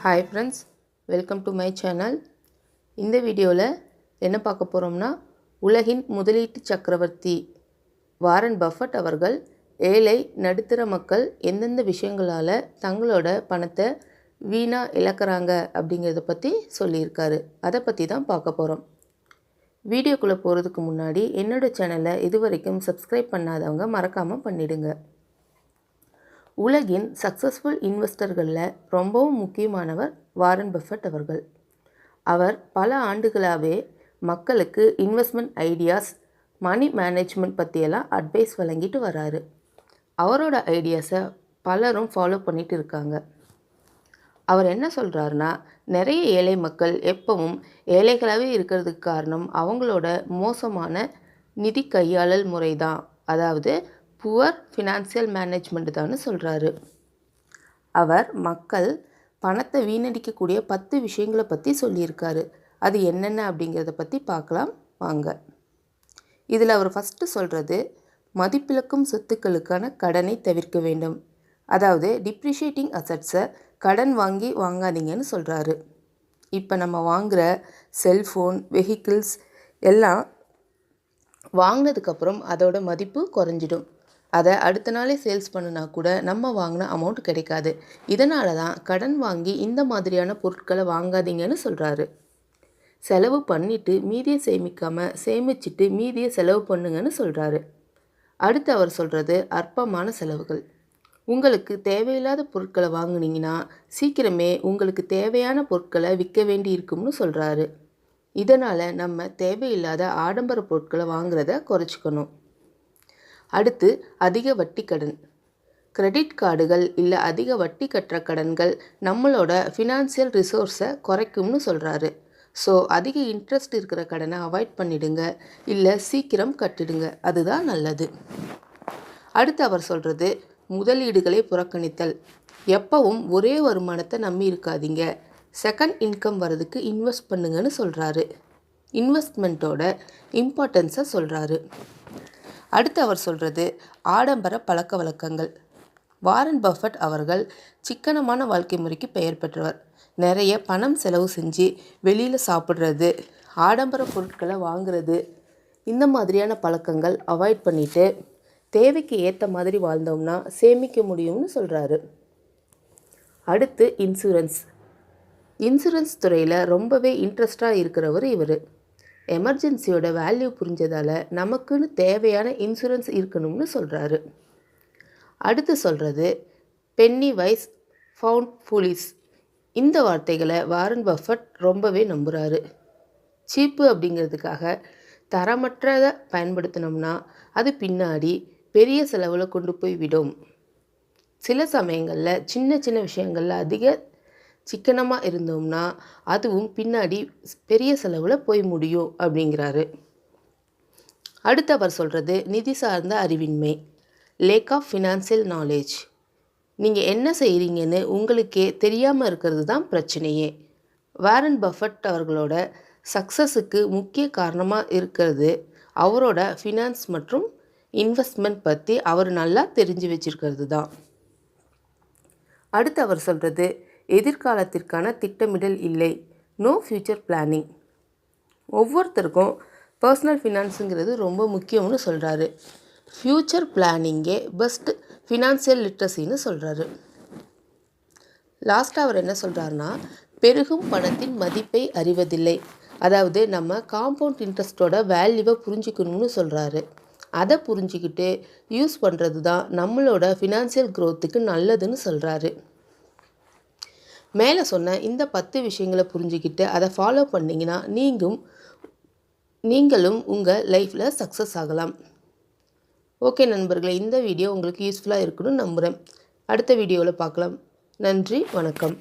Hi friends, welcome to my channel. இந்த வீடியோவில் என்ன பார்க்க போகிறோம்னா, உலகின் முதலீட்டு சக்கரவர்த்தி வாரன் பஃபட் அவர்கள் ஏழை நடுத்தர மக்கள் எந்தெந்த விஷயங்களால் தங்களோட பணத்தை வீணாக இழக்கிறாங்க அப்படிங்கிறத பற்றி சொல்லியிருக்காரு. அதை பற்றி தான் பார்க்க போகிறோம். வீடியோக்குள்ளே போகிறதுக்கு முன்னாடி என்னோடய சேனலை இது வரைக்கும் சப்ஸ்கிரைப் பண்ணாதவங்க மறக்காமல் பண்ணிவிடுங்க. உலகின் சக்ஸஸ்ஃபுல் இன்வெஸ்டர்களில் ரொம்பவும் முக்கியமானவர் வாரன் பஃபட் அவர்கள். அவர் பல ஆண்டுகளாகவே மக்களுக்கு இன்வெஸ்ட்மெண்ட் ஐடியாஸ், மணி மேனேஜ்மெண்ட் பற்றியெல்லாம் அட்வைஸ் வழங்கிட்டு வராரு. அவரோட ஐடியாஸை பலரும் ஃபாலோ பண்ணிட்டு இருக்காங்க. அவர் என்ன சொல்கிறாருன்னா, நிறைய ஏழை மக்கள் எப்பவும் ஏழைகளாகவே இருக்கிறதுக்கு காரணம் அவங்களோட மோசமான நிதி கையாளல் முறை தான், அதாவது புவர் ஃபினான்சியல் மேனேஜ்மெண்ட் தான் சொல்கிறாரு. அவர் மக்கள் பணத்தை வீணடிக்கக்கூடிய 10 விஷயங்களை பற்றி சொல்லியிருக்காரு. அது என்னென்ன அப்படிங்கிறத பற்றி பார்க்கலாம் வாங்க. இதில் அவர் ஃபஸ்ட்டு சொல்கிறது, மதிப்பிழக்கும் சொத்துக்களுக்கான கடனை தவிர்க்க வேண்டும். அதாவது டிப்ரிஷியேட்டிங் அசட்ஸை கடன் வாங்காதீங்கன்னு சொல்கிறாரு. இப்போ நம்ம வாங்குகிற செல்ஃபோன், வெஹிக்கிள்ஸ் எல்லாம் வாங்கினதுக்கப்புறம் அதோட மதிப்பு குறைஞ்சிடும். அதை அடுத்த நாளே சேல்ஸ் பண்ணினா கூட நம்ம வாங்கின அமௌண்ட் கிடைக்காது. இதனால தான் கடன் வாங்கி இந்த மாதிரியான பொருட்களை வாங்காதீங்கன்னு சொல்கிறாரு. செலவு பண்ணிவிட்டு மீதியை சேமிச்சிட்டு மீதியை செலவு பண்ணுங்கன்னு சொல்கிறாரு. அடுத்து அவர் சொல்கிறது, அற்பமான செலவுகள். உங்களுக்கு தேவையில்லாத பொருட்களை வாங்கினீங்கன்னா சீக்கிரமே உங்களுக்கு தேவையான பொருட்களை விற்க வேண்டி இருக்கும்னு சொல்கிறாரு. இதனால் நம்ம தேவையில்லாத ஆடம்பர பொருட்களை வாங்குறத குறைச்சிக்கணும். அடுத்து அதிக வட்டி கடன். கிரெடிட் கார்டுகள் இல்லை அதிக வட்டி கட்டுற கடன்கள் நம்மளோட ஃபினான்சியல் ரிசோர்ஸை குறைக்கும்னு சொல்கிறாரு. ஸோ அதிக இன்ட்ரெஸ்ட் இருக்கிற கடனை அவாய்ட் பண்ணிடுங்க, இல்லை சீக்கிரம் கட்டிடுங்க, அதுதான் நல்லது. அடுத்து அவர் சொல்கிறது, முதலீடுகளை புறக்கணித்தல். எப்பவும் ஒரே வருமானத்தை நம்பி இருக்காதீங்க, செகண்ட் இன்கம் வர்றதுக்கு இன்வெஸ்ட் பண்ணுங்கன்னு சொல்கிறாரு. இன்வெஸ்ட்மெண்ட்டோட இம்பார்ட்டன்ஸை சொல்கிறாரு. அடுத்து அவர் சொல்கிறது, ஆடம்பர பழக்க வழக்கங்கள். வாரன் பஃபட் அவர்கள் சிக்கனமான வாழ்க்கை முறைக்கு பெயர் பெற்றவர். நிறைய பணம் செலவு செஞ்சு வெளியில் சாப்பிட்றது, ஆடம்பர பொருட்களை வாங்குறது, இந்த மாதிரியான பழக்கங்கள் அவாய்ட் பண்ணிவிட்டு தேவைக்கு ஏற்ற மாதிரி வாழ்ந்தோம்னா சேமிக்க முடியும்னு சொல்கிறாரு. அடுத்து இன்சூரன்ஸ் துறையில் ரொம்பவே இன்ட்ரெஸ்டாக இருக்கிறவர் இவர். எமர்ஜென்சியோட வேல்யூ புரிஞ்சதால் நமக்குன்னு தேவையான இன்சூரன்ஸ் இருக்கணும்னு சொல்கிறாரு. அடுத்து சொல்கிறது, பென்னி வைஸ் ஃபவுண்ட் ஃபூலிஸ். இந்த வார்த்தைகளை வாரன் பஃபட் ரொம்பவே நம்புகிறாரு. சீப்பு அப்படிங்கிறதுக்காக தரமற்றதை பயன்படுத்தினோம்னா அது பின்னாடி பெரிய செலவில் கொண்டு போய் விடும். சில சமயங்களில் சின்ன சின்ன விஷயங்களில் அதிக சிக்கனமாக இருந்தோம்னா அதுவும் பின்னாடி பெரிய செலவில் போய் முடியும் அப்படிங்கிறாரு. அடுத்து அவர் சொல்கிறது, நிதி சார்ந்த அறிவின்மை, லேக் ஆஃப் ஃபினான்சியல் நாலேஜ். நீங்கள் என்ன செய்கிறீங்கன்னு உங்களுக்கே தெரியாமல் இருக்கிறது தான் பிரச்சனையே. வாரன் பஃபட் அவர்களோட சக்ஸஸுக்கு முக்கிய காரணமாக இருக்கிறது அவரோட ஃபினான்ஸ் மற்றும் இன்வெஸ்ட்மெண்ட் பற்றி அவர் நல்லா தெரிஞ்சு வச்சுருக்கிறது தான். அடுத்து அவர் சொல்கிறது, எதிர்காலத்திற்கான திட்டமிடல் இல்லை, நோ ஃப்யூச்சர் பிளானிங். ஒவ்வொருத்தருக்கும் பர்சனல் ஃபினான்ஸுங்கிறது ரொம்ப முக்கியம்னு சொல்கிறாரு. ஃப்யூச்சர் பிளானிங்கே பெஸ்ட் ஃபினான்சியல் லிட்ரஸின்னு சொல்கிறாரு. லாஸ்ட்டாக அவர் என்ன சொல்கிறாருன்னா, பெருகும் பணத்தின் மதிப்பை அறிவதில்லை. அதாவது நம்ம காம்பவுண்ட் இன்ட்ரெஸ்ட்டோட வேல்யூவை புரிஞ்சிக்கணும்னு சொல்கிறாரு. அதை புரிஞ்சிக்கிட்டு யூஸ் பண்ணுறது தான் நம்மளோட ஃபினான்சியல் க்ரோத்துக்கு நல்லதுன்னு சொல்கிறாரு. மேலே சொன்ன இந்த 10 விஷயங்களை புரிஞ்சுக்கிட்டு அதை ஃபாலோ பண்ணிங்கன்னா நீங்களும் உங்கள் லைஃப்பில் சக்ஸஸ் ஆகலாம். ஓகே நண்பர்களே, இந்த வீடியோ உங்களுக்கு யூஸ்ஃபுல்லாக இருக்குன்னு நம்புகிறேன். அடுத்த வீடியோவில் பார்க்கலாம். நன்றி, வணக்கம்.